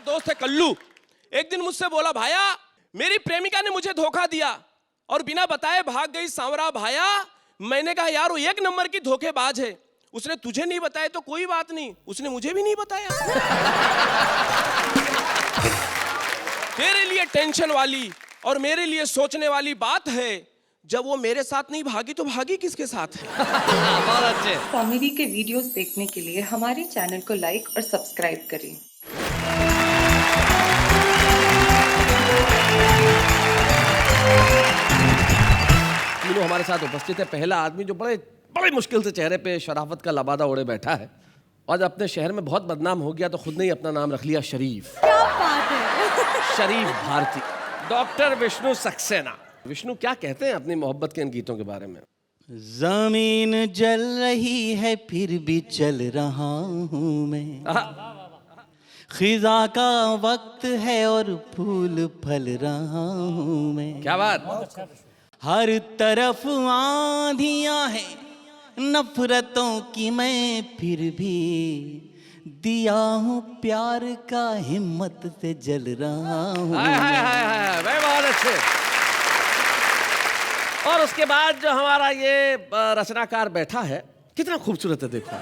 एक दोस्त है कल्लू, एक दिन मुझसे बोला, भाया मेरी प्रेमिका ने मुझे धोखा दिया और बिना बताए भाग गई सांवरा भाया। मैंने कहा यार वो एक नंबर की धोखेबाज है। उसने तुझे नहीं बताया तो कोई बात नहीं, उसने मुझे भी नहीं बताया। तेरे लिए टेंशन वाली और मेरे लिए सोचने वाली बात है, जब वो मेरे साथ नहीं भागी तो भागी किसके साथ है? बहुत अच्छे। कॉमेडी के वीडियोस देखने के लिए हमारे चैनल को लाइक और सब्सक्राइब करें। तीनों हमारे साथ उपस्थित है। पहला आदमी जो बड़े मुश्किल से चेहरे पे शराफत का लबादा ओढ़े बैठा है और अपने शहर में बहुत बदनाम हो गया तो खुद ने ही अपना नाम रख लिया शरीफ। क्या बात है। शरीफ भारती, डॉक्टर विष्णु सक्सेना। विष्णु क्या कहते हैं अपनी मोहब्बत के इन गीतों के बारे में? जमीन जल रही है फिर भी चल रहा हूँ मैं, खिजा का वक्त है और फूल फल रहा हूँ मैं। क्या बात। हर तरफ आंधियां हैं नफरतों की, मैं फिर भी दिया हूँ प्यार का, हिम्मत से जल रहा हूँ। हाय हाय हाय हाय, भाई बहुत अच्छे। और उसके बाद जो हमारा ये रचनाकार बैठा है, कितना खूबसूरत है देखो।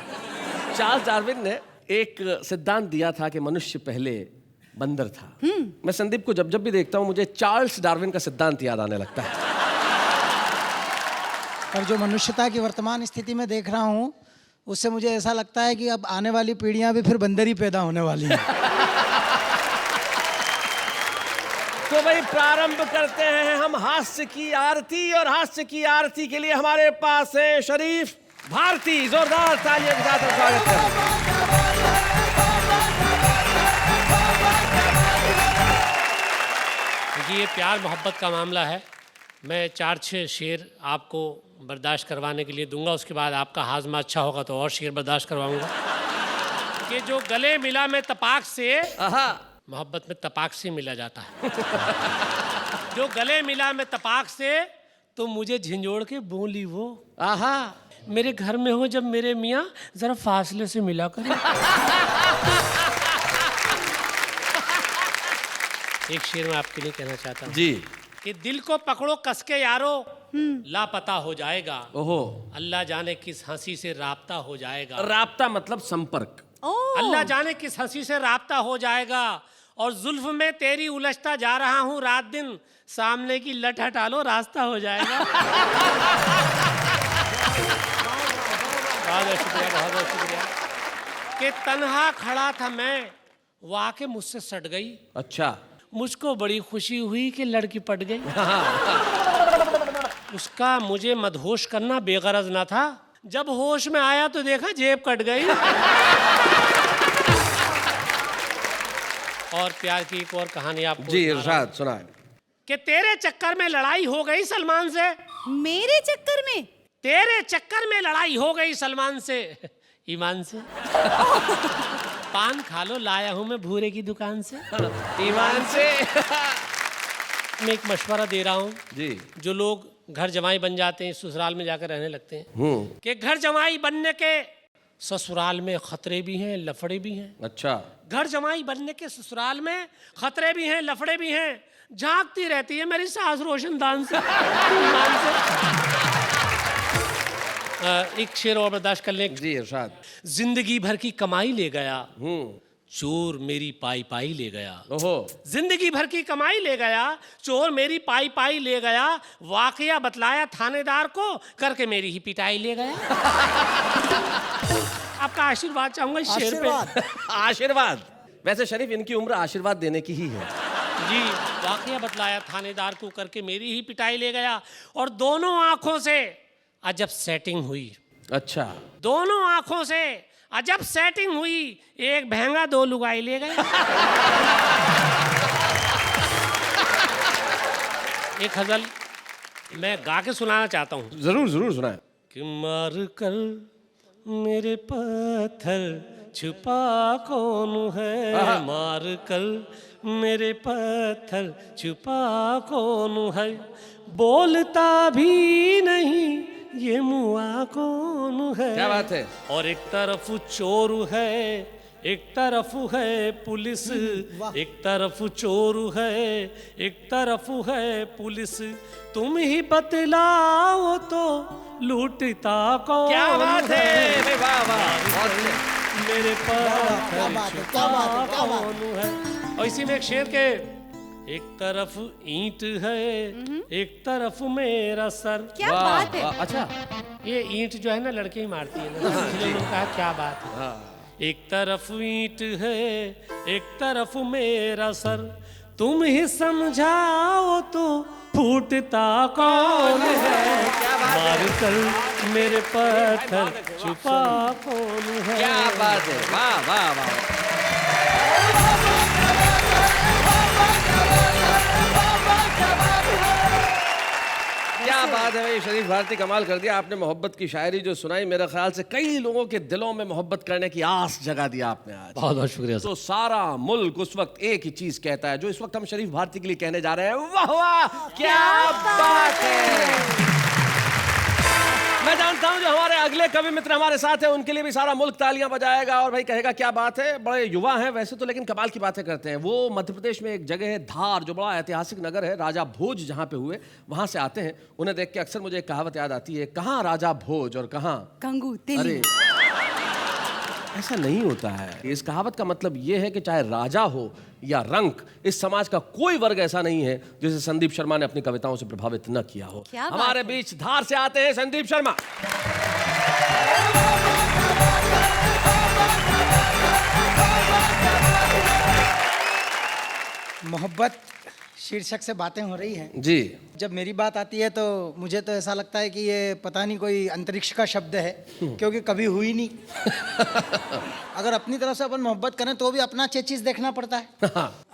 चार्ल्स डार्विन ने एक सिद्धांत दिया था कि मनुष्य पहले बंदर था। मैं संदीप को जब जब भी देखता हूँ मुझे चार्ल्स डार्विन का सिद्धांत याद आने लगता है। और जो मनुष्यता की वर्तमान स्थिति में देख रहा हूँ उससे मुझे ऐसा लगता है कि अब आने वाली पीढ़ियां भी फिर बंदर ही पैदा होने वाली हैं। तो भाई प्रारंभ करते हैं हम हास्य की आरती, और हास्य की आरती के लिए हमारे पास है शरीफ भारती। जोरदार तालियों के साथ स्वागत है। ये प्यार मोहब्बत का मामला है। मैं 4-6 शेर आपको बर्दाश्त करवाने के लिए दूंगा, उसके बाद आपका हाजमा अच्छा होगा तो और शेर बर्दाश्त करवाऊंगा। कि जो गले मिला में तपाक से, मोहब्बत में तपाक से मिला जाता है। जो गले मिला में तपाक से तो मुझे झिंझोड़ के बोली वो, आहा, मेरे घर में हो जब मेरे मियाँ जरा फासले से मिला करें। एक शेर मैं आपके लिए कहना चाहता हूँ जी कि दिल को पकड़ो कस के यारो, लापता हो जाएगा। ओहो, अल्लाह जाने किस हंसी से राब्ता हो जाएगा। राब्ता मतलब संपर्क। अल्लाह जाने किस हंसी से राब्ता हो जाएगा। और जुल्फ में तेरी उलझता जा रहा हूँ रात दिन, सामने की लट हटा लो रास्ता हो जाएगा। बहुत शुक्रिया, बहुत शुक्रिया। कि तन्हा खड़ा था मैं, वो आके मुझसे सट गई। अच्छा, मुझको बड़ी खुशी हुई कि लड़की पट गई। उसका मुझे मदहोश करना बेगरज ना था, जब होश में आया तो देखा जेब कट गई। और प्यार की एक और कहानी आपको जी इरशाद सुनाए। कि तेरे चक्कर में लड़ाई हो गई सलमान से। मेरे चक्कर में? तेरे चक्कर में लड़ाई हो गई सलमान से, ईमान से। पान खा लो लाया हूं मैं भूरे की दुकान से, ईमान से। मैं एक मशवरा दे रहा हूं जी, जो लोग घर जमाई बन जाते हैं, ससुराल में जाकर रहने लगते हैं, कि घर जमाई बनने के ससुराल में खतरे भी हैं, लफड़े भी हैं। अच्छा, घर जमाई बनने के ससुराल में खतरे भी हैं, लफड़े भी हैं। झांकती रहती है मेरी सास रोशनदान से, ईमान से। एक शेर और बर्दाश्त कर लें। जी इरशाद। जिंदगी भर की कमाई ले गया, चोर मेरी पाई पाई ले गया। ओहो, जिंदगी भर की कमाई ले गया, चोर मेरी पाई पाई ले गया। वाकया बतलाया थानेदार को, करके मेरी ही पिटाई ले गया। आपका आशीर्वाद चाहूंगा इस शेर पे। आशीर्वाद। वैसे शरीफ इनकी उम्र आशीर्वाद देने की ही है। जी, वाकया बतलाया थानेदार को, करके मेरी ही पिटाई ले गया। और दोनों आंखों से अजब सेटिंग हुई। अच्छा, दोनों आंखों से अजब सेटिंग हुई, एक भैंगा 2 लुगाई ले गए। एक गजल मैं गा के सुनाना चाहता हूँ। जरूर जरूर सुनाए। कि मार कर मेरे पत्थर छुपा कौन है, मार कर मेरे पत्थर छुपा कौन है, बोलता भी नहीं ये मुआ कौन है। क्या बात है। और एक तरफ चोर है एक तरफ है पुलिस, एक तरफ चोर है, एक तरफ है पुलिस, तुम ही बतलाओ तो लूटता कौन? क्या बात है, अरे वाह वाह, बहुत बढ़िया। मेरे पर क्या बात है, क्या बात है, क्या बात कौन है? और इसी में एक शेर के, एक तरफ ईंट है, एक तरफ मेरा सर। क्या वाह, बात है। वाह, अच्छा ये ईंट जो है ना लड़के ही मारती है ना, इसलिए उन्होंने कहा क्या बात है। एक तरफ ईंट है, एक तरफ मेरा सर, तुम ही समझाओ तो फूटता कौन है? मार कर मेरे पत्थर छुपा कौन है? क्या बात है, वाह वाह वाह। क्या बात है भाई, शरीफ भारती कमाल कर दिया आपने। मोहब्बत की शायरी जो सुनाई, मेरे ख्याल से कई लोगों के दिलों में मोहब्बत करने की आस जगा दिया आपने आज। बहुत बहुत शुक्रिया। तो सारा मुल्क उस वक्त एक ही चीज कहता है जो इस वक्त हम शरीफ भारती के लिए कहने जा रहे हैं, वाह वाह क्या बात है। मैं जानता हूं जो हमारे अगले कवि मित्र हमारे साथ हैं उनके लिए भी सारा मुल्क तालियां बजाएगा और भाई कहेगा क्या बात है। बड़े युवा हैं वैसे तो, लेकिन कमाल की बातें करते हैं। वो मध्य प्रदेश में एक जगह है धार, जो बड़ा ऐतिहासिक नगर है, राजा भोज जहां पे हुए, वहां से आते हैं। उन्हें देख के अक्सर मुझे एक कहावत याद आती है, कहाँ राजा भोज और कहाँ कंगू अरे तेली। ऐसा नहीं होता है। इस कहावत का मतलब यह है कि चाहे राजा हो या रंक, इस समाज का कोई वर्ग ऐसा नहीं है जिसे संदीप शर्मा ने अपनी कविताओं से प्रभावित न किया हो। क्या बात हमारे है। बीच धार से आते हैं संदीप शर्मा। मोहब्बत शीर्षक से बातें हो रही हैं। जी जब मेरी बात आती है तो मुझे तो ऐसा लगता है कि ये पता नहीं कोई अंतरिक्ष का शब्द है, क्योंकि कभी हुई नहीं। अगर अपनी तरफ से अपन मोहब्बत करें तो भी अपना चेचिस देखना पड़ता है।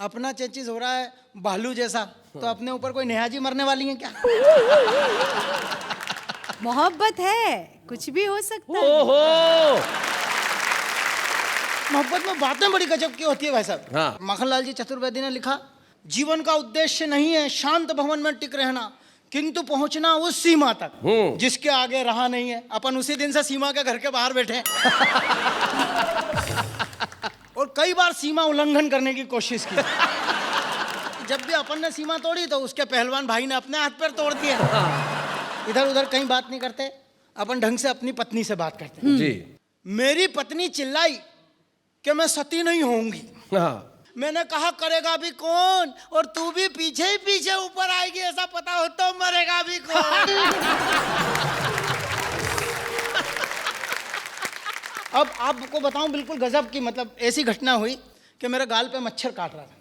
अपना चेचिस हो रहा है भालू जैसा, तो अपने ऊपर कोई नेहाजी मरने वाली है क्या? मोहब्बत है, कुछ भी हो सकता है। ओहो, मोहब्बत में बातें बड़ी गजब की होती है भाई साहब। हाँ। माखनलाल जी चतुर्वेदी ने लिखा, जीवन का उद्देश्य नहीं है शांत भवन में टिक रहना, किंतु पहुंचना उस सीमा तक जिसके आगे रहा नहीं है। अपन उसी दिन से सीमा के घर के बाहर बैठे हैं। और कई बार सीमा उल्लंघन करने की कोशिश की। जब भी अपन ने सीमा तोड़ी तो उसके पहलवान भाई ने अपने हाथ पैर तोड़ दिए। इधर उधर कहीं बात नहीं करते, अपन ढंग से अपनी पत्नी से बात करते हैं। जी मेरी पत्नी चिल्लाई कि मैं सती नहीं होऊंगी। हाँ, मैंने कहा करेगा भी कौन, और तू भी पीछे ही पीछे ऊपर आएगी, ऐसा पता हो तो मरेगा भी कौन। अब आपको बताऊं बिल्कुल गजब की, मतलब ऐसी घटना हुई कि मेरे गाल पे मच्छर काट रहा था।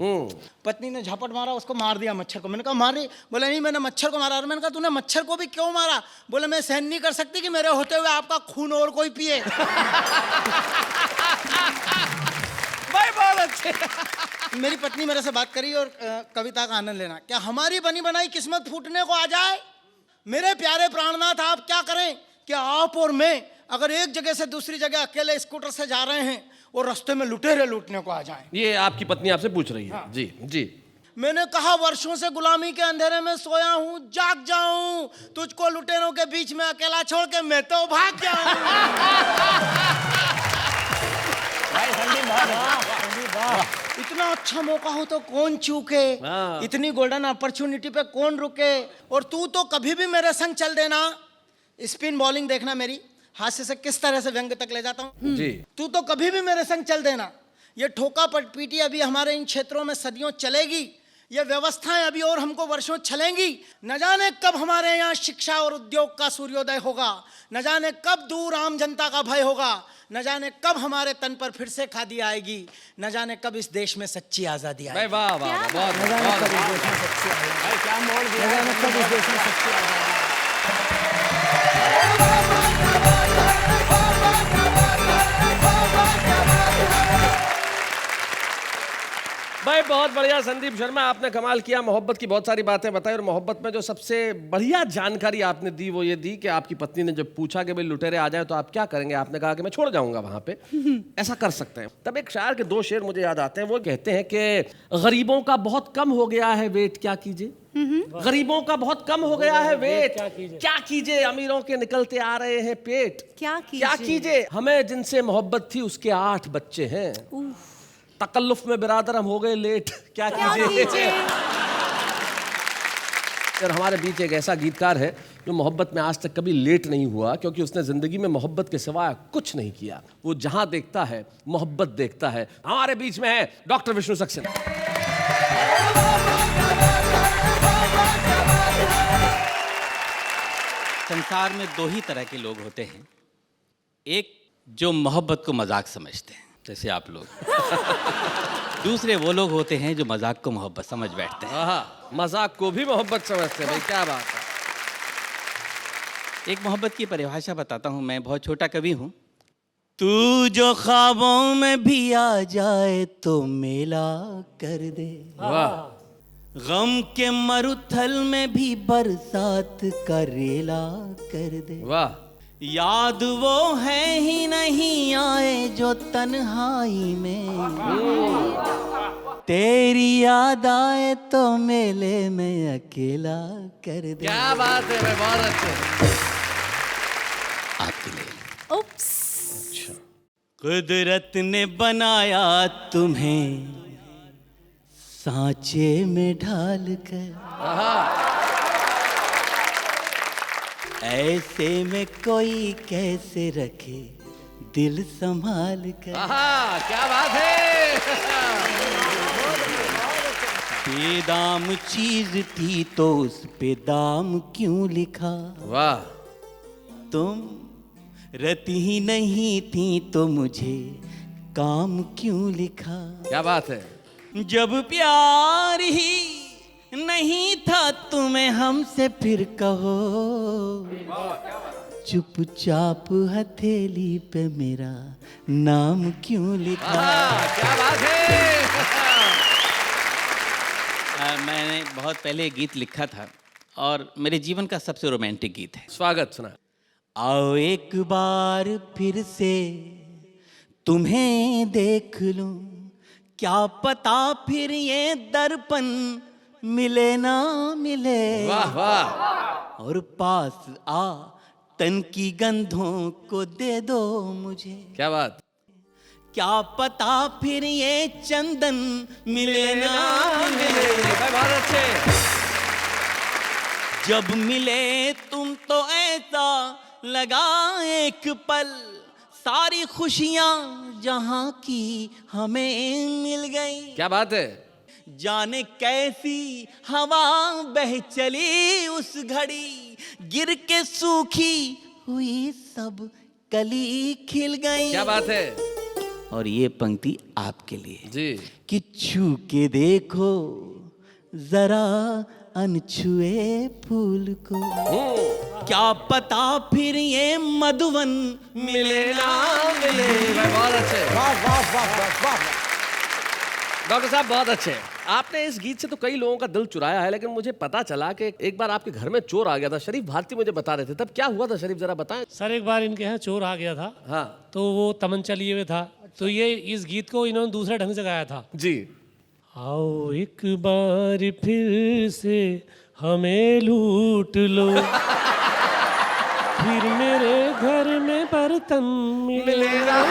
पत्नी ने झपट मारा, उसको मार दिया मच्छर को। मैंने कहा मार रही? बोले नहीं, मैंने मच्छर को मारा। मैंने कहा तूने मच्छर को भी क्यों मारा? बोले मैं सहन नहीं कर सकती कि मेरे होते हुए आपका खून और कोई पिए। भाई बहुत अच्छे। मेरी पत्नी मेरे से बात करी और कविता का आनंद लेना। क्या हमारी बनी बनाई किस्मत फूटने को आ जाए? मेरे प्यारे प्राणनाथ, आप क्या करें कि आप और मैं अगर एक जगह से दूसरी जगह अकेले स्कूटर से जा रहे हैं और रास्ते में लुटेरे लूटने को आ जाएं। ये आपकी पत्नी आपसे पूछ रही है। जी जी। मैंने कहा वर्षों से गुलामी के अंधेरे में सोया हूं, जाग जाऊं, तुझको लुटेरों के बीच में अकेला छोड़ के मैं तो भाग जाऊं। इतना अच्छा मौका हो तो कौन चूके, इतनी गोल्डन अपॉर्चुनिटी पे कौन रुके। और तू तो कभी भी मेरे संग चल देना। स्पिन बॉलिंग देखना मेरी, हास्य से किस तरह से व्यंग तक ले जाता हूँ। जी। तू तो कभी भी मेरे संग चल देना। ये ठोका पीटी अभी हमारे इन क्षेत्रों में सदियों चलेगी। ये व्यवस्थाएं अभी और हमको वर्षों चलेंगी। न जाने कब हमारे यहाँ शिक्षा और उद्योग का सूर्योदय होगा, न जाने कब दूर आम जनता का भय होगा, न जाने कब हमारे तन पर फिर से खादी आएगी, न जाने कब इस देश में सच्ची आजादी आएगी। वाह वाह वाह, बहुत न जाने कब इस देश में सच्ची आजादी, क्या मोड़ दिया, न जाने कब इस देश में सच्ची आजादी। भाई बहुत बढ़िया संदीप शर्मा, आपने कमाल किया। मोहब्बत की बहुत सारी बातें बताई और मोहब्बत में जो सबसे बढ़िया जानकारी आपने दी वो ये दी कि आपकी पत्नी ने जब पूछा कि भाई लुटेरे आ जाए तो आप क्या करेंगे, आपने कहा कि मैं छोड़ जाऊंगा वहां पे। ऐसा कर सकते हैं। तब एक शायर के दो शेर मुझे याद आते हैं। वो कहते हैं कि गरीबों का बहुत कम हो गया है वेट, क्या कीजिए। गरीबों का बहुत कम हो गया है वेट। क्या कीजिए, अमीरों के निकलते आ रहे हैं पेट। क्या क्या कीजिए, हमें जिनसे मोहब्बत थी उसके 8 बच्चे हैं। तकल्लुफ में बिरादर हम हो गए लेट। क्या कीजिए। और हमारे बीच एक ऐसा गीतकार है जो मोहब्बत में आज तक कभी लेट नहीं हुआ, क्योंकि उसने जिंदगी में मोहब्बत के सिवाय कुछ नहीं किया। वो जहां देखता है मोहब्बत देखता है। हमारे बीच में है डॉक्टर विष्णु सक्सेना। संसार में 2 ही तरह के लोग होते हैं। एक जो मोहब्बत को मजाक समझते हैं, जैसे आप लोग। दूसरे वो लोग होते हैं जो मजाक को मोहब्बत समझ बैठते हैं। मजाक को भी मोहब्बत समझते हैं भाई, क्या बात है। एक मोहब्बत की परिभाषा बताता हूँ, मैं बहुत छोटा कवि हूँ। तू जो ख्वाबों में भी आ जाए तो मेला कर दे, वाह। गम के मरुथल में भी बरसात का रेला कर दे। वाह। याद वो है ही नहीं आए जो तन्हाई में, तेरी याद आए तो मेले में अकेला कर दे। क्या बात है भाई, बहुत अच्छे। आपके लिए। उप्स। कुदरत ने बनाया तुम्हें सांचे में ढाल कर, ऐसे में कोई कैसे रखे दिल संभाल कर। क्या बात है। बेदाम चीज थी तो उस पे दाम क्यों लिखा। वाह। तुम रती ही नहीं थी तो मुझे काम क्यों लिखा। क्या बात है। जब प्यार ही नहीं था तुम्हें हमसे, फिर कहो चुपचाप हथेली पे मेरा नाम क्यों लिखा। क्या बात है। मैंने बहुत पहले एक गीत लिखा था और मेरे जीवन का सबसे रोमांटिक गीत है। स्वागत सुना। आओ एक बार फिर से तुम्हें देख लूं, क्या पता फिर ये दर्पण मिले ना मिले। वाह वाह। और पास आ तन की गंधों को दे दो मुझे, क्या बात। क्या पता फिर ये चंदन मिले ना मिले। बहुत अच्छे। जब मिले तुम तो ऐसा लगा एक पल, सारी खुशियां जहां की हमें मिल गई। क्या बात है। जाने कैसी हवा बह चली उस घड़ी, गिर के सूखी हुई सब कली खिल गई। क्या बात है। और ये पंक्ति आपके लिए जी। कि छू के देखो जरा अनछुए फूल को, क्या पता फिर ये मधुवन मिले ना मिले। बहुत अच्छे। वाह वाह वाह वाह। डॉक्टर साहब बहुत अच्छे। आपने इस गीत से तो कई लोगों का दिल चुराया है, लेकिन मुझे पता चला कि एक बार आपके घर में चोर आ गया था। शरीफ भारती मुझे बता रहे थे, तब क्या हुआ था शरीफ, जरा बताएं। सर एक बार इनके यहाँ चोर आ गया था। हाँ। तो वो तमंचा लिए हुए था, तो ये इस गीत को इन्होंने दूसरे ढंग से गाया था। जी। आओ एक बार फिर से हमें लूट लो, फिर मेरे घर में बर्तन मिलेगा।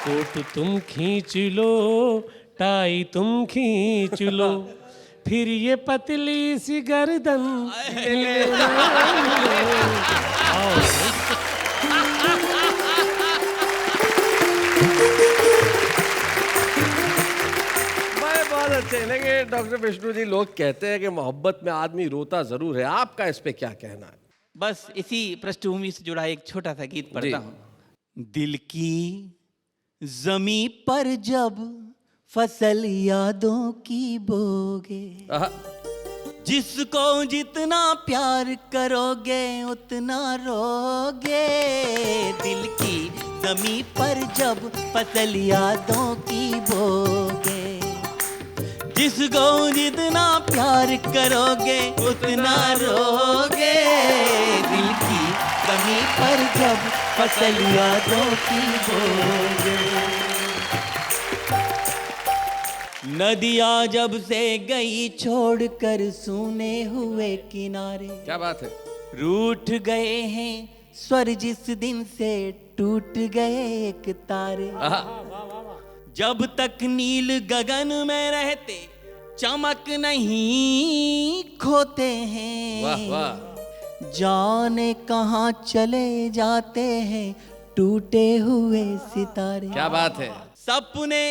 कोट तुम खींच लो, टाई तुम खींच लो, फिर ये पतली सी गर्दन मिलेगा। बहुत अच्छे। लेकिन डॉक्टर विष्णु जी, लोग कहते हैं कि मोहब्बत में आदमी रोता जरूर है, आपका इस पे क्या कहना है। बस इसी पृष्ठभूमि से जुड़ा एक छोटा सा गीत पढ़ता हूँ। दिल की जमी पर जब फसल यादों की बोगे, जिसको जितना प्यार करोगे उतना रोगे। दिल की जमी पर जब फसल यादों की बोगे, जिसको जितना प्यार करोगे उतना रोगे। दिल की जमी पर जब फसल यादों की बोगे। नदिया जब से गई छोड़कर सूने हुए किनारे, क्या बात है। रूठ गए हैं स्वर जिस दिन से टूट गए एक तारे। आहा, जब तक नील गगन में रहते चमक नहीं खोते हैं। वाह वाह। जाने कहाँ चले जाते हैं टूटे हुए सितारे। क्या बात है। सपने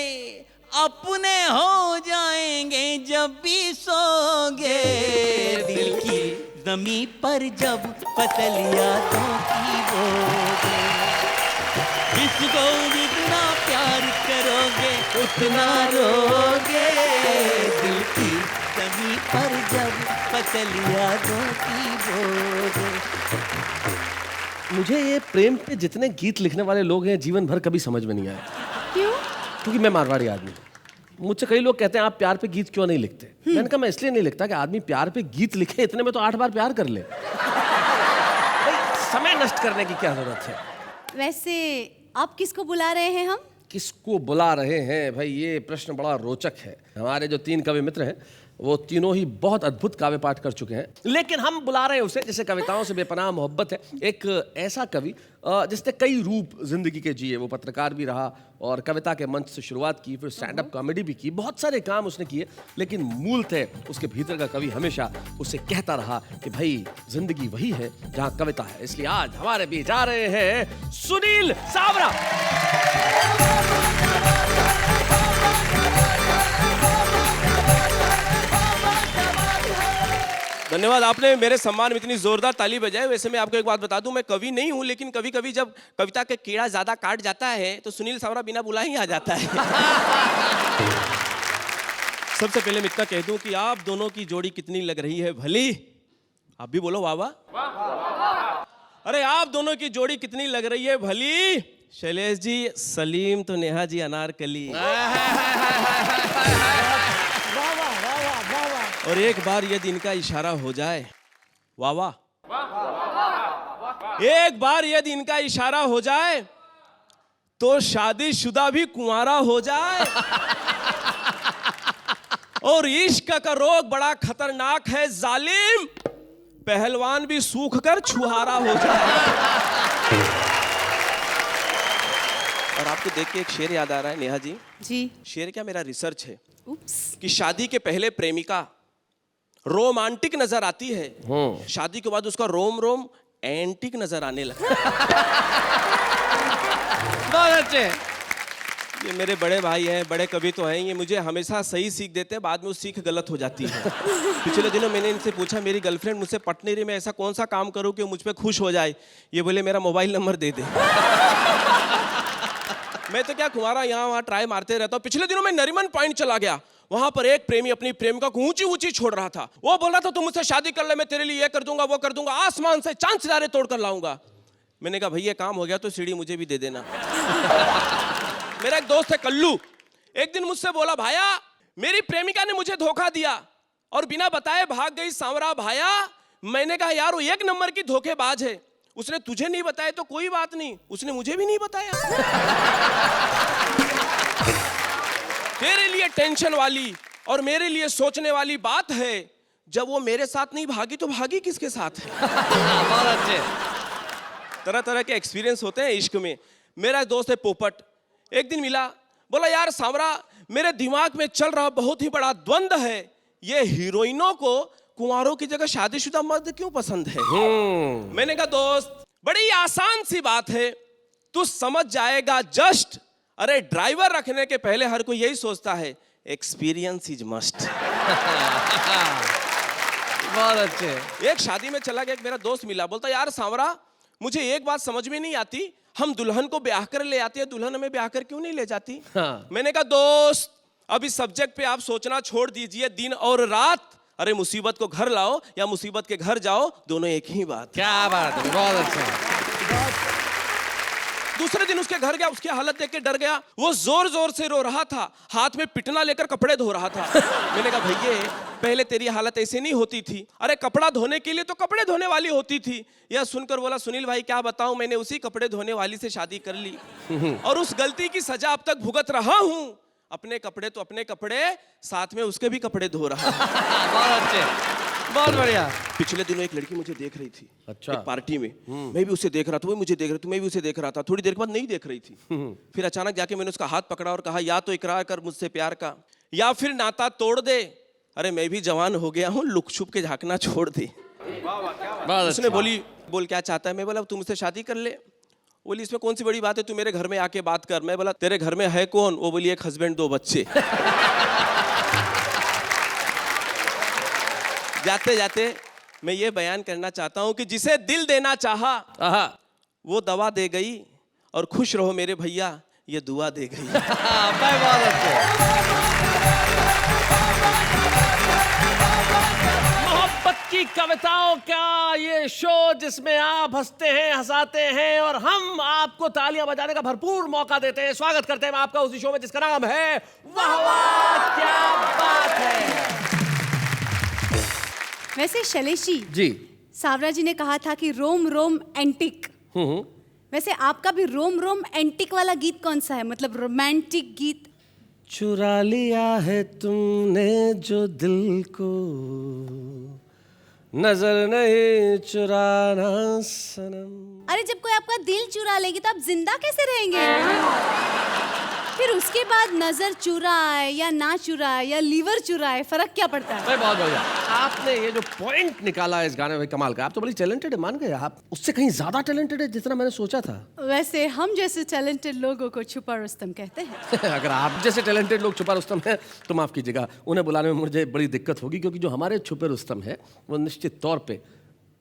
अपने हो जाएंगे जब भी सोगे, दिल की जमी पर जब पतलियां तो की बोगे। जिसको जितना प्यार करोगे उतना रोगे, दिल की जमी पर जब पतलियां तो की बोगे। मुझे ये प्रेम पे जितने गीत लिखने वाले लोग हैं जीवन भर कभी समझ में नहीं आया, क्यों? क्योंकि मैं मारवाड़ी आदमी हूं। मुझसे कई लोग कहते हैं आप प्यार पे गीत क्यों नहीं लिखते। मैंने कहा मैं इसलिए नहीं लिखता कि आदमी प्यार पे गीत लिखे इतने में तो 8 बार प्यार कर ले। भाई, समय नष्ट करने की क्या जरूरत है। वैसे आप किसको बुला रहे हैं हम? किसको बुला रहे हैं भाई, ये प्रश्न बड़ा रोचक है। हमारे जो 3 कवि मित्र हैं वो तीनों ही बहुत अद्भुत काव्य पाठ कर चुके हैं, लेकिन हम बुला रहे हैं उसे जिसे कविताओं से बेपनाह मोहब्बत है। एक ऐसा कवि जिसने कई रूप जिंदगी के जिए। वो पत्रकार भी रहा और कविता के मंच से शुरुआत की, फिर स्टैंड अप कॉमेडी भी की, बहुत सारे काम उसने किए, लेकिन मूलतः उसके भीतर का कवि हमेशा उससे कहता रहा कि भाई जिंदगी वही है जहां कविता है। इसलिए आज हमारे बीच आ रहे हैं सुनील सावरा। धन्यवाद, आपने मेरे सम्मान में इतनी जोरदार ताली बजाई। वैसे मैं आपको एक बात बता दूं, मैं कवि नहीं हूं, लेकिन कभी कभी जब कविता के कीड़ा ज्यादा काट जाता है तो सुनील सावरा बिना बुलाए ही आ जाता है। सबसे पहले मैं इतना कह दूं कि आप दोनों की जोड़ी कितनी लग रही है भली। आप भी बोलो वाह वाह। अरे आप दोनों की जोड़ी कितनी लग रही है भली। शैलेश जी सलीम तो नेहा जी अनारकली। और एक बार यदि इनका इशारा हो जाए, वाह वाह, एक बार यदि इनका इशारा हो जाए तो शादीशुदा भी कुंवारा हो जाए। और इश्क का रोग बड़ा खतरनाक है जालिम, पहलवान भी सूख कर छुहारा हो जाए। और आपको देख के एक शेर याद आ रहा है नेहा जी। जी। शेर क्या, मेरा रिसर्च है उप्स। कि शादी के पहले प्रेमिका रोमांटिक नजर आती है, शादी के बाद उसका रोम रोम एंटिक नजर आने लगा। बहुत अच्छे। ये मेरे बड़े भाई हैं, बड़े कवि तो हैं, ये मुझे हमेशा सही सीख देते हैं, बाद में वो सीख गलत हो जाती है। पिछले दिनों मैंने इनसे पूछा मेरी गर्लफ्रेंड मुझसे पट नहीं रही, मैं ऐसा कौन सा काम करूं कि वो मुझ पे खुश हो जाए। ये बोले मेरा मोबाइल नंबर दे दे। मैं तो क्या कुंवारा यहाँ वहाँ ट्राई मारते रहता हूँ। पिछले दिनों मैं नरीमन पॉइंट चला गया, वहां पर एक प्रेमी अपनी प्रेमिका को ऊंची ऊंची छोड़ रहा था। वो बोल रहा था तुम मुझसे शादी कर ले, मैं तेरे लिए ये कर दूंगा वो कर दूंगा, आसमान से चांद सितारे तोड़ कर लाऊंगा। मैंने कहा भैया काम हो गया तो सीढ़ी मुझे भी दे देना। मेरा एक दोस्त है कल्लू, एक दिन मुझसे बोला भाया मेरी प्रेमिका ने मुझे धोखा दिया और बिना बताए भाग गई सांवरा भाया। मैंने कहा यार वो 1 नंबर की धोखेबाज है, उसने तुझे नहीं बताया तो कोई बात नहीं, उसने मुझे भी नहीं बताया। तेरे लिए टेंशन वाली और मेरे लिए सोचने वाली बात है, जब वो मेरे साथ नहीं भागी तो भागी किसके साथ है। बहुत अच्छे। तरह तरह के एक्सपीरियंस होते हैं इश्क में। मेरा एक दोस्त है पोपट, एक दिन मिला, बोला यार सांवरा मेरे दिमाग में चल रहा बहुत ही बड़ा द्वंद्व है, ये हीरोइनों को कुंवारों की जगह शादीशुदा मर्द क्यों पसंद है। मैंने कहा दोस्त बड़ी आसान सी बात है, तू समझ जाएगा जस्ट। अरे ड्राइवर रखने के पहले हर कोई यही सोचता है एक्सपीरियंस इज मस्ट। बहुत अच्छे। एक शादी में चला गया, एक मेरा दोस्त मिला, बोलता यार सांवरा मुझे एक बात समझ में नहीं आती, हम दुल्हन को ब्याह कर ले आते हैं, दुल्हन हमें ब्याह कर क्यों नहीं ले जाती। हाँ। मैंने कहा दोस्त अब इस सब्जेक्ट पे आप सोचना छोड़ दीजिए दिन और रात। अरे मुसीबत को घर लाओ या मुसीबत के घर जाओ, दोनों एक ही बात। क्या बात है, बहुत अच्छा। दूसरे दिन उसके घर गया, उसकी हालत देख के डर गया, वो जोर जोर से रो रहा था, हाथ में पिटना लेकर कपड़े धो रहा था। मैंने कहा भैया पहले तेरी हालत ऐसे नहीं होती थी, अरे कपड़ा धोने के लिए तो कपड़े धोने वाली होती थी। यह सुनकर बोला सुनील भाई क्या बताऊं, मैंने उसी कपड़े धोने वाली से शादी कर ली और उस गलती की सजा अब तक भुगत रहा हूं। अपने कपड़े तो अपने कपड़े, साथ में उसके भी कपड़े धो रहा है। बहुत अच्छे, बहुत बढ़िया। पिछले दिनों एक लड़की मुझे देख रही थी, अच्छा। एक पार्टी में। मैं भी उसे देख रहा था, वो मुझे देख रही थी, मैं भी उसे देख रहा था। थोड़ी देर के बाद नहीं देख रही थी। फिर अचानक जाके मैंने उसका हाथ पकड़ा और कहा, या तो इकरार कर मुझसे प्यार का, या फिर नाता तोड़ दे। अरे मैं भी जवान हो गया हूँ, लुक छुप के झांकना छोड़ दे। बहुत उसने बोल क्या चाहता है? मैं बोला, तू मुझसे शादी कर ले। बोली, इसमें कौन सी बड़ी बात है, तू मेरे घर में आके बात कर। मैं बोला, तेरे घर में है कौन? वो बोली, एक हस्बैंड, 2 बच्चे। जाते जाते मैं ये बयान करना चाहता हूं कि जिसे दिल देना चाहा वो दवा दे गई, और खुश रहो मेरे भैया, ये दुआ दे गई। बहुत अच्छे। मोहब्बत की कविताओं का ये शो, जिसमें आप हंसते हैं, हंसाते हैं और हम आपको तालियां बजाने का भरपूर मौका देते हैं। स्वागत करते हैं आपका उसी शो में जिसका नाम है वाह वाह क्या बात है। वैसे शैलेश जी। सावरा जी ने कहा था कि रोम रोम एंटिक। वैसे आपका भी रोम रोम एंटिक वाला गीत कौन सा है, मतलब रोमांटिक गीत? चुरा लिया है तुमने जो दिल को, नजर नहीं चुराना सनम। अरे जब कोई आपका दिल चुरा लेगी तो आप जिंदा कैसे रहेंगे? फिर उसके बाद नजर चुराए या ना चुराए या लीवर चुराए, फर्क क्या पड़ता है? भाई बहुत बढ़िया, आपने ये जो पॉइंट निकाला है इस गाने में, कमाल का। आप तो बड़ी टैलेंटेड है, मान गए आप। उससे कहीं ज्यादा टैलेंटेड है जितना मैंने सोचा था। वैसे हम जैसे टैलेंटेड लोगों को छुपा रुस्तम कहते हैं। अगर आप जैसे टैलेंटेड लोग छुपा रुस्तम हैं तो माफ कीजिएगा, उन्हें बुलाने में मुझे बड़ी दिक्कत होगी, क्योंकि जो हमारे छुपे रुस्तम है वो निश्चित तौर पे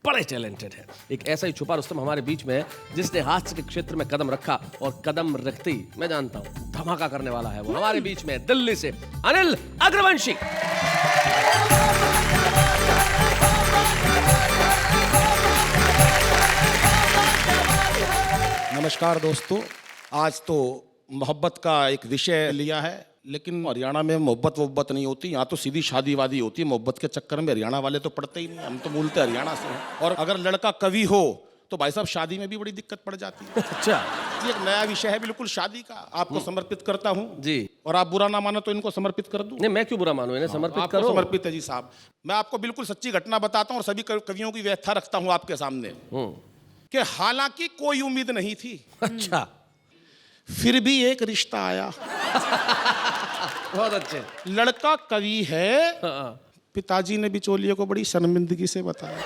बड़े टैलेंटेड है। एक ऐसा ही छुपा रुस्तम हमारे बीच में है जिसने हास्य के क्षेत्र में कदम रखा, और कदम रखते ही मैं जानता हूं धमाका करने वाला है। वो हमारे बीच में दिल्ली से अनिल अग्रवंशी। नमस्कार दोस्तों, आज तो मोहब्बत का एक विषय लिया है, लेकिन हरियाणा में मोहब्बत नहीं होती। यहाँ तो सीधी शादी वादी होती है। मोहब्बत के चक्कर में हरियाणा वाले तो पड़ते ही नहीं, हम तो मूलतः हरियाणा से हैं। और अगर लड़का कवि हो तो भाई साहब शादी में भी बड़ी दिक्कत पड़ जाती है। अच्छा ये एक नया विषय है बिल्कुल शादी का, आपको समर्पित करता हूँ जी। और आप बुरा ना मानो तो इनको समर्पित कर दूं। नहीं, मैं क्यों बुरा मानूं, इन्हें समर्पित आपको करो। समर्पित है जी साहब। मैं आपको बिल्कुल सच्ची घटना बताता हूँ और सभी कवियों की व्याख्या रखता हूँ आपके सामने कि हालांकि कोई उम्मीद नहीं थी, अच्छा, फिर भी एक रिश्ता आया। बहुत अच्छे। लड़का कवि है, हाँ। पिताजी ने बिचौलिए को बड़ी शर्मिंदगी से बताया।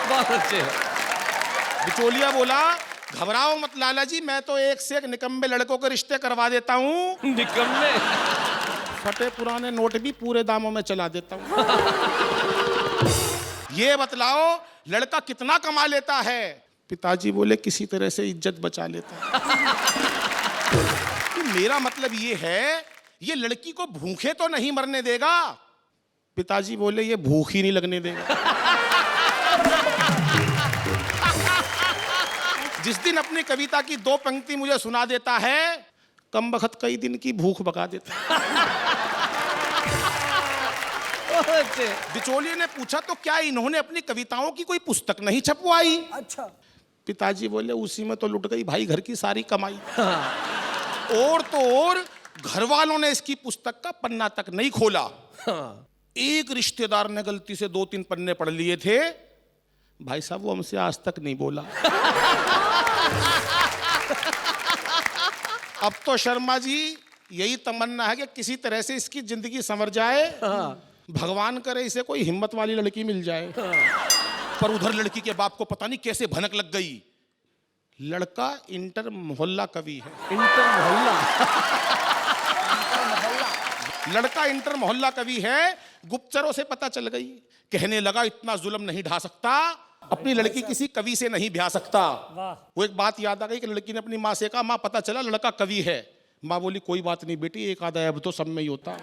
बहुत अच्छे। बिचौलिया बोला, घबराओ मत लाला जी, मैं तो एक से एक निकम्मे लड़कों के रिश्ते करवा देता हूँ। निकम्मे? फटे पुराने नोट भी पूरे दामों में चला देता हूँ। ये बतलाओ लड़का कितना कमा लेता है? पिताजी बोले, किसी तरह से इज्जत बचा लेता है। तो मेरा मतलब ये है, ये लड़की को भूखे तो नहीं मरने देगा। पिताजी बोले, ये भूख ही नहीं लगने देगा। जिस दिन अपनी कविता की 2 पंक्ति मुझे सुना देता है, कम बखत कई दिन की भूख भगा देता है। बिचौलिए ने पूछा, तो क्या इन्होंने अपनी कविताओं की कोई पुस्तक नहीं छपवाई? अच्छा। पिताजी बोले, उसी में तो लुट गई भाई घर की सारी कमाई। और तो और घर वालों ने इसकी पुस्तक का पन्ना तक नहीं खोला। एक रिश्तेदार ने गलती से 2-3 पन्ने पढ़ लिए थे, भाई साहब वो हमसे आज तक नहीं बोला। अब तो शर्मा जी यही तमन्ना है कि किसी तरह से इसकी जिंदगी संवर जाए। भगवान करे इसे कोई हिम्मत वाली लड़की मिल जाए। पर उधर लड़की के बाप को पता नहीं कैसे भनक लग गई, लड़का इंटर मोहल्ला कवि है। इंटर मोहल्ला? लड़का इंटर मोहल्ला कवि है। गुप्तचरों से पता चल गई, कहने लगा इतना जुल्म नहीं ढा सकता, अपनी लड़की किसी कवि से नहीं ब्याह सकता। वो एक बात याद आ गई कि लड़की ने अपनी माँ से कहा, माँ पता चला लड़का कवि है। माँ बोली, कोई बात नहीं बेटी, एक आधा अब तो सब में ही होता।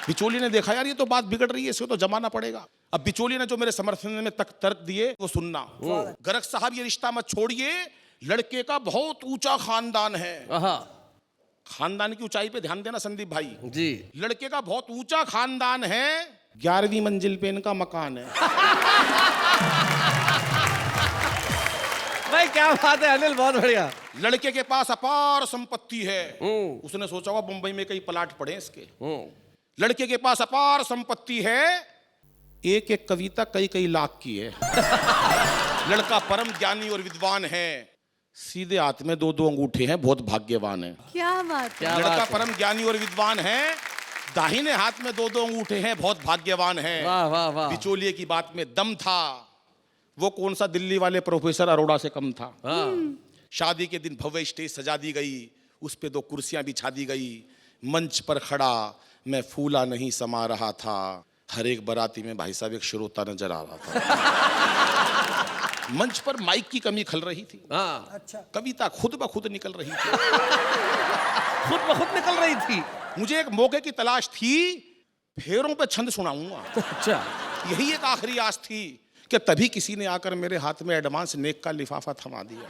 बिचौली ने देखा, यार ये तो बात बिगड़ रही है, इसको तो जमाना पड़ेगा। अब बिचौली ने जो मेरे समर्थन में तर्क दिए वो सुनना। गरग साहब ये रिश्ता मत छोड़िए, लड़के का बहुत ऊंचा खानदान है। खानदान की ऊंचाई पे ध्यान देना संदीप भाई जी। लड़के का बहुत ऊंचा खानदान है, 11वीं मंजिल पे इनका मकान है। भाई क्या बात है अनिल, बहुत बढ़िया। लड़के के पास अपार संपत्ति है, उसने सोचा होगा मुंबई में कई प्लाट पड़े इसके। लड़के के पास अपार संपत्ति है, एक एक कविता कई कई लाख की है। लड़का परम ज्ञानी और विद्वान है, सीधे हाथ में 2-2 अंगूठे हैं, बहुत भाग्यवान है। क्या बात है। लड़का परम ज्ञानी और विद्वान है, दाहिने हाथ में 2-2 अंगूठे हैं, बहुत भाग्यवान है। वाह वाह वाह। बिचौलिए की बात में दम था, वो कौन सा दिल्ली वाले प्रोफेसर अरोड़ा से कम था। शादी के दिन भव्य स्टेज सजा दी गई, उस पे 2 कुर्सियां बिछा दी गई। मंच पर खड़ा मैं फूला नहीं समा रहा था, हर एक बाराती में भाई साहब एक श्रोता नजर आ रहा था। मंच पर माइक की कमी खल रही थी। अच्छा। कविता खुद ब खुद निकल रही थी। खुद ब खुद निकल रही थी। मुझे एक मौके की तलाश थी, फेरों पे छंद सुनाऊंगा। अच्छा। यही एक आखिरी आस थी कि तभी किसी ने आकर मेरे हाथ में एडवांस नेक का लिफाफा थमा दिया।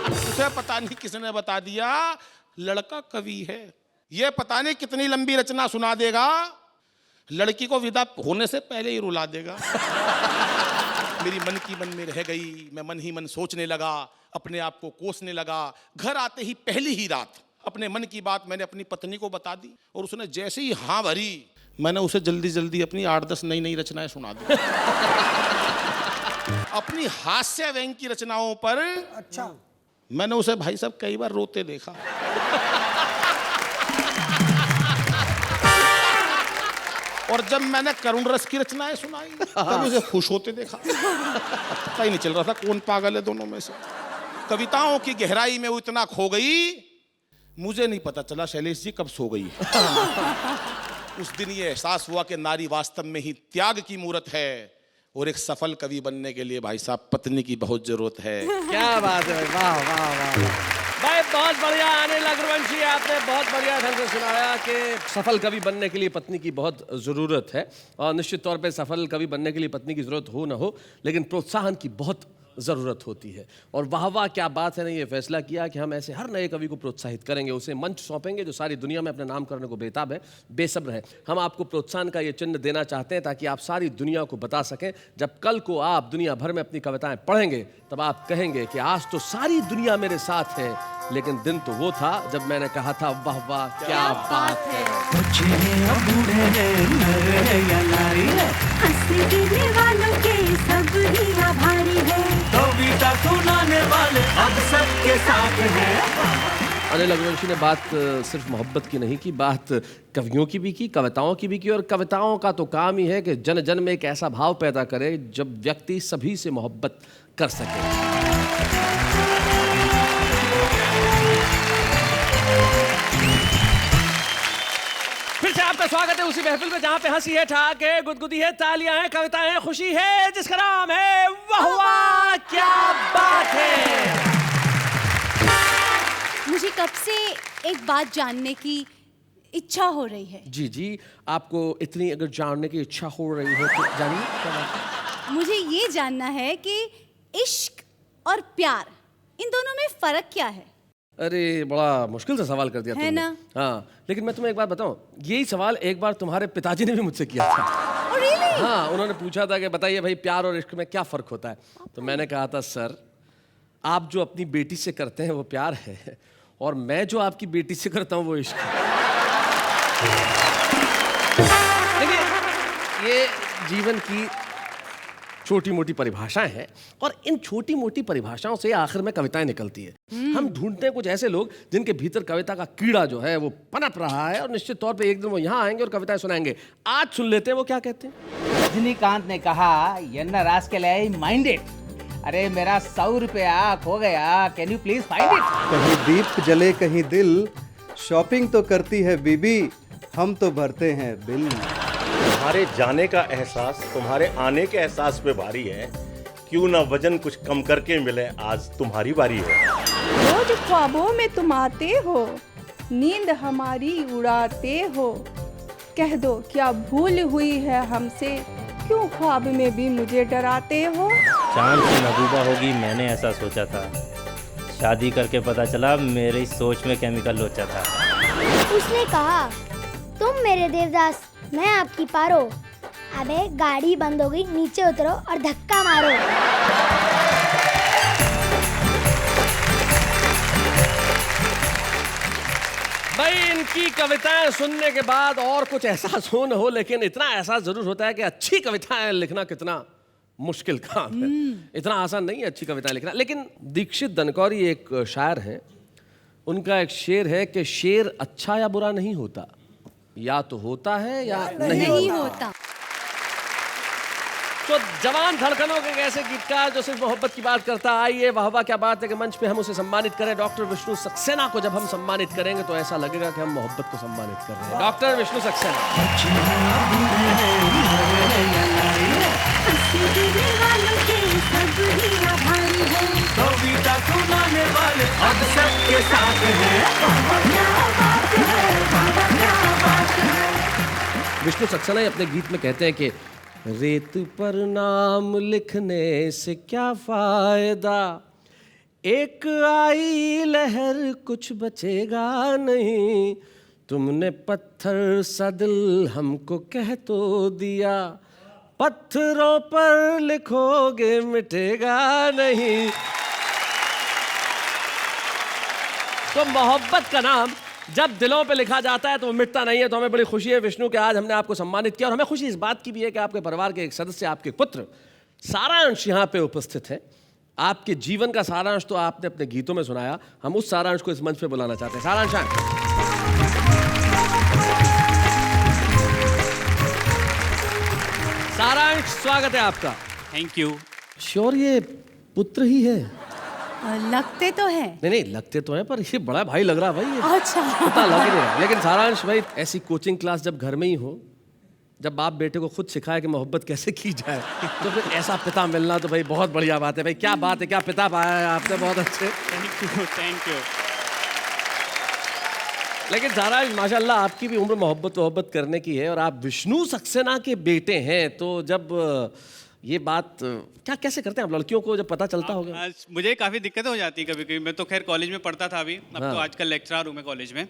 उसे पता नहीं किसने बता दिया लड़का कवि है, ये पता नहीं कितनी लंबी रचना सुना देगा, लड़की को विदा होने से पहले ही रुला देगा। मेरी मन की मन में रह गई, मैं मन ही मन सोचने लगा, अपने आप को कोसने लगा। घर आते ही पहली ही रात अपने मन की बात मैंने अपनी पत्नी को बता दी, और उसने जैसे ही हाँ भरी, मैंने उसे जल्दी जल्दी अपनी 8-10 नई नई रचनाएं सुना दी। अपनी हास्य व्यंग की रचनाओं पर अच्छा मैंने उसे भाई साहब कई बार रोते देखा। और जब मैंने करुण रस की रचनाएं सुनाई तब उसे खुश होते देखा। पता ही नहीं चल रहा था कौन पागल है दोनों में से। कविताओं की गहराई में वो इतना खो गई, मुझे नहीं पता चला शैलेश जी कब सो गई। उस दिन ये एहसास हुआ कि नारी वास्तव में ही त्याग की मूरत है, और एक सफल कवि बनने के लिए भाई साहब पत्नी की बहुत जरूरत है। क्या बात है, वाह वाह वाह भाई, बहुत बढ़िया अनिल अग्रवंशी, आपने बहुत बढ़िया ढंग से सुनाया कि सफल कवि बनने के लिए पत्नी की बहुत ज़रूरत है। और निश्चित तौर पे सफल कवि बनने के लिए पत्नी की ज़रूरत हो ना हो, लेकिन प्रोत्साहन की बहुत ज़रूरत होती है। और वाह वाह क्या बात है, ने ये फैसला किया कि हम ऐसे हर नए कवि को प्रोत्साहित करेंगे, उसे मंच सौंपेंगे जो सारी दुनिया में अपना नाम करने को बेताब है, बेसब्र है। हम आपको प्रोत्साहन का ये चिन्ह देना चाहते हैं ताकि आप सारी दुनिया को बता सकें, जब कल को आप दुनिया भर में अपनी कविताएं पढ़ेंगे तब आप कहेंगे कि आज तो सारी दुनिया मेरे साथ है, लेकिन दिन तो वो था जब मैंने कहा था वाह वाह क्या बात है। कविता सुनाने वाले अब सबके साथ हैं। अनिल अग्रवंशी ने बात सिर्फ मोहब्बत की नहीं की, बात कवियों की भी की, कविताओं की भी की। और कविताओं का तो काम ही है कि जन जन में एक ऐसा भाव पैदा करे जब व्यक्ति सभी से मोहब्बत कर सके। फिर से आपका स्वागत है उसी महफिल में जहां पे हंसी है, ठाक है, गुदगुदी है, तालियां हैं, कविताएं हैं, खुशी है, जिसका नाम है वाह वाह क्या बात है। मुझे कब से एक बात जानने की इच्छा हो रही है। जी जी, आपको इतनी अगर जानने की इच्छा हो रही है तो जानिए क्या बात है। मुझे ये जानना है कि इश्क और प्यार, इन दोनों में फर्क क्या है? अरे बड़ा मुश्किल सा सवाल कर दिया है तुमने। ना? हाँ, लेकिन मैं तुम्हें एक बात बताऊं, यही सवाल एक बार तुम्हारे पिताजी ने भी मुझसे किया था। Oh, really? हाँ, उन्होंने पूछा था कि बताइए भाई प्यार और इश्क में क्या फर्क होता है। तो मैंने कहा था सर, आप जो अपनी बेटी से करते हैं वो प्यार है, और मैं जो आपकी बेटी से करता हूँ वो इश्क है। देखिए, ये जीवन की छोटी मोटी परिभाषाएं हैं, और इन छोटी मोटी परिभाषाओं से आखिर में कविताएं निकलती है। हम ढूंढते हैं कुछ ऐसे लोग जिनके भीतर कविता का कीड़ा जो है वो पनप रहा है, और निश्चित तौर पे एक दिन वो यहाँ आएंगे और कविताएं सुनाएंगे। आज सुन लेते हैं वो क्या कहते हैं। रजनीकांत ने कहा यन्ना रास्केल माइंडेड, अरे मेरा 100 रुपया खो गया, can you please find it. कहीं दीप जले कहीं दिल, शॉपिंग तो करती है बीबी, हम तो भरते हैं बिल। तुम्हारे जाने का एहसास तुम्हारे आने के एहसास पे भारी है, क्यों ना वजन कुछ कम करके मिले, आज तुम्हारी बारी है। रोज ख्वाबों में तुम आते हो, नींद हमारी उड़ाते हो, कह दो क्या भूल हुई है हमसे, क्यों ख्वाब में भी मुझे डराते हो। चांद की महबूबा होगी मैंने ऐसा सोचा था, शादी करके पता चला मेरी सोच में केमिकल लोचा था। उसने कहा तुम मेरे देवदास, मैं आपकी पारो, अबे गाड़ी बंद हो गई, नीचे उतरो और धक्का मारो। भाई इनकी कविताएं सुनने के बाद और कुछ एहसास हो न हो, लेकिन इतना एहसास जरूर होता है कि अच्छी कविताएं लिखना कितना मुश्किल काम है। इतना आसान नहीं है अच्छी कविताएं लिखना। लेकिन दीक्षित दनकौरी एक शायर हैं, उनका एक शेर है कि शेर अच्छा या बुरा नहीं होता, या तो होता है या नहीं होता। तो जवान धड़कनों के ऐसे गीतकार जो सिर्फ मोहब्बत की बात करता, आइए वाह वाह क्या बात है कि मंच पे हम उसे सम्मानित करें। डॉक्टर विष्णु सक्सेना को जब हम सम्मानित करेंगे तो ऐसा लगेगा कि हम मोहब्बत को सम्मानित कर रहे हैं। डॉक्टर विष्णु सक्सेना। विष्णु सक्सेना अपने गीत में कहते हैं कि रेत पर नाम लिखने से क्या फायदा, एक आई लहर कुछ बचेगा नहीं, तुमने पत्थर सा दिल हमको कह तो दिया, पत्थरों पर लिखोगे मिटेगा नहीं। तो मोहब्बत का नाम जब दिलों पे लिखा जाता है तो वो मिटता नहीं है। तो हमें बड़ी खुशी है विष्णु कि आज हमने आपको सम्मानित किया, और हमें खुशी इस बात की भी है कि आपके परिवार के एक सदस्य, आपके पुत्र सारांश यहाँ पे उपस्थित है। आपके जीवन का सारांश तो आपने अपने गीतों में सुनाया, हम उस सारांश को इस मंच पे बुलाना चाहते हैं। सारांश सारांश, स्वागत है आपका। Thank you. श्योर ये पुत्र ही है? लगते तो है। नहीं लगते तो है, पर ये बड़ा भाई लग रहा है भाई। अच्छा, पता लग नहीं रहा। लेकिन सारांश भाई, ऐसी कोचिंग क्लास जब घर में ही हो, जब बाप बेटे को खुद सिखाए कि मोहब्बत कैसे की जाए, तो फिर ऐसा पिता मिलना तो भाई बहुत बढ़िया बात है। भाई क्या बात है, क्या पिता पाया है आपने, बहुत अच्छे। Thank you. लेकिन सारांश माशाल्लाह आपकी भी उम्र मोहब्बत करने की है, और आप विष्णु सक्सेना के बेटे हैं। तो जब ये बात क्या कैसे करते हैं आप, लड़कियों को जब पता चलता होगा? मुझे काफ़ी दिक्कतें हो जाती है कभी कभी। मैं तो खैर कॉलेज में पढ़ता था अभी, अब तो आजकल लेक्चरर हूँ मैं कॉलेज में।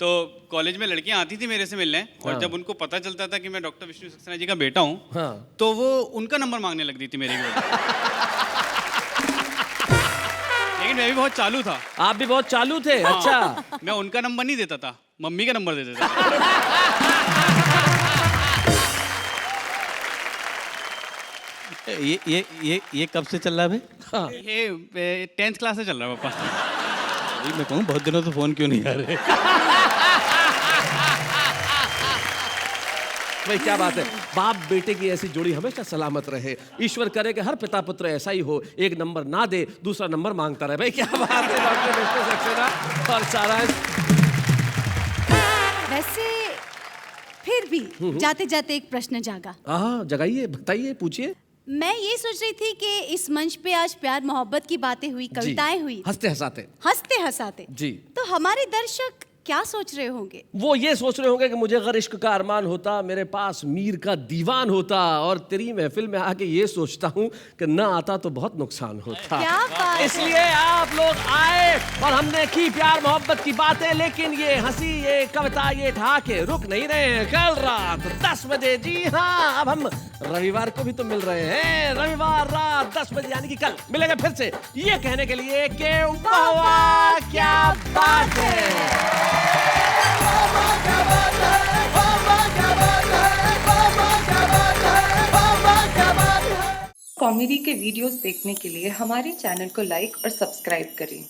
तो कॉलेज में लड़कियां आती थी मेरे से मिलने, और जब उनको पता चलता था कि मैं डॉक्टर विष्णु सक्सेना जी का बेटा हूँ, तो वो उनका नंबर मांगने लग दी थी मेरे को। लेकिन मैं भी बहुत चालू था। आप भी बहुत चालू थे? अच्छा। मैं उनका नंबर नहीं देता था, मम्मी का नंबर देता था। ये कब से चल रहा है भाई? ये 10th क्लास से चल रहा है पापा। मैं कहूँ बहुत दिनों से फोन क्यों नहीं आ रहे? भाई क्या बात है, बाप बेटे की ऐसी जोड़ी हमेशा सलामत रहे। ईश्वर करे कि हर पिता पुत्र ऐसा ही हो, एक नंबर ना दे दूसरा नंबर मांगता रहे। भाई क्या बात है डॉक्टर विष्णु सक्सेना और सारांश। वैसे फिर भी जाते जाते एक प्रश्न जागा। हाँ जगाइए, बताइए, पूछिए। मैं ये सोच रही थी कि इस मंच पे आज प्यार मोहब्बत की बातें हुई, कविताएं हुई, हंसते हंसाते जी, तो हमारे दर्शक क्या सोच रहे होंगे? वो ये सोच रहे होंगे कि मुझे अगर इश्क का अरमान होता, मेरे पास मीर का दीवान होता, और तेरी महफिल में आके ये सोचता हूँ कि ना आता तो बहुत नुकसान होता। क्या बात, इसलिए आप लोग आए और हमने की प्यार मोहब्बत की बातें। लेकिन ये हंसी, ये कविता, ये ठहाके रुक नहीं रहे हैं। कल रात 10 बजे, जी हाँ, अब हम रविवार को भी तो मिल रहे हैं। रविवार रात 10 बजे यानी कि कल मिलेंगे फिर से, ये कहने के लिए कि वाह वाह क्या बात है। कॉमेडी के वीडियोस देखने के लिए हमारे चैनल को लाइक और सब्सक्राइब करें।